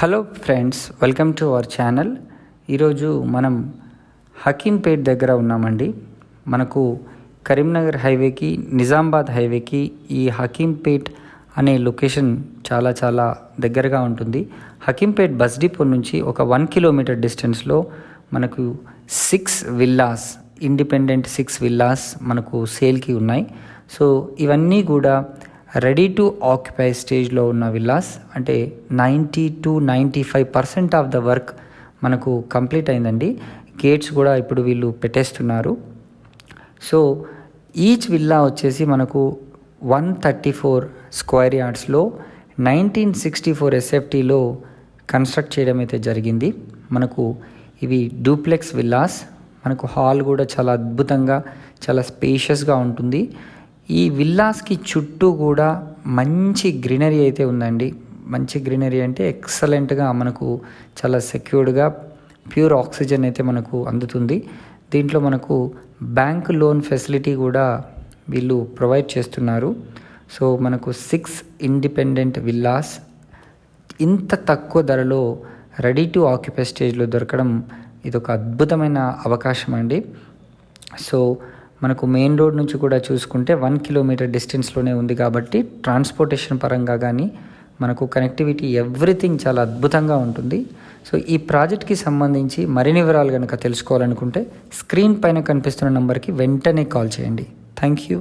Hello friends, welcome to our channel. ఈరోజు మనం హకీంపేట్ దగ్గర ఉన్నామండి. మనకు కరీంనగర్ హైవేకి, నిజామాబాద్ హైవేకి ఈ హకీంపేట్ అనే లొకేషన్ చాలా దగ్గరగా ఉంటుంది. హకీంపేట్ బస్ డిపో నుంచి ఒక 1 కిలోమీటర్ డిస్టెన్స్లో మనకు 6 విల్లాస్, ఇండిపెండెంట్ 6 విల్లాస్ మనకు సేల్కి ఉన్నాయి. సో ఇవన్నీ కూడా రెడీ టు ఆక్యుపై స్టేజ్లో ఉన్న విల్లాస్. అంటే 90-95% ఆఫ్ ద వర్క్ మనకు కంప్లీట్ అయిందండి. గేట్స్ కూడా ఇప్పుడు వీళ్ళు పెట్టేస్తున్నారు. సో ఈచ్ విల్లా వచ్చేసి మనకు 134 స్క్వేర్ యార్డ్స్లో 1964 ఎస్ఎఫ్టీలో కన్స్ట్రక్ట్ చేయడం అయితే జరిగింది. మనకు ఇవి డూప్లెక్స్ విల్లాస్. మనకు హాల్ కూడా చాలా అద్భుతంగా, చాలా స్పేషియస్గా ఉంటుంది. ఈ విల్లాస్కి చుట్టూ కూడా మంచి గ్రీనరీ అయితే ఉందండి. మంచి గ్రీనరీ అంటే ఎక్సలెంట్గా, మనకు చాలా సెక్యూర్డ్గా ప్యూర్ ఆక్సిజన్ అయితే మనకు అందుతుంది. దీంట్లో మనకు బ్యాంక్ లోన్ ఫెసిలిటీ కూడా వీళ్ళు ప్రొవైడ్ చేస్తున్నారు. సో మనకు 6 ఇండిపెండెంట్ విల్లాస్ ఇంత తక్కువ ధరలో రెడీ టు ఆక్యుపై స్టేజ్లో దొరకడం ఇదొక అద్భుతమైన అవకాశం అండి. సో మనకు మెయిన్ రోడ్ నుంచి కూడా చూసుకుంటే 1 కిలోమీటర్ డిస్టెన్స్లోనే ఉంది కాబట్టి ట్రాన్స్పోర్టేషన్ పరంగా కానీ మనకు కనెక్టివిటీ ఎవ్రీథింగ్ చాలా అద్భుతంగా ఉంటుంది. సో ఈ ప్రాజెక్ట్కి సంబంధించి మరిన్ని వివరాలు కనుక తెలుసుకోవాలనుకుంటే స్క్రీన్ పైన కనిపిస్తున్న నెంబర్కి వెంటనే కాల్ చేయండి. Thank you.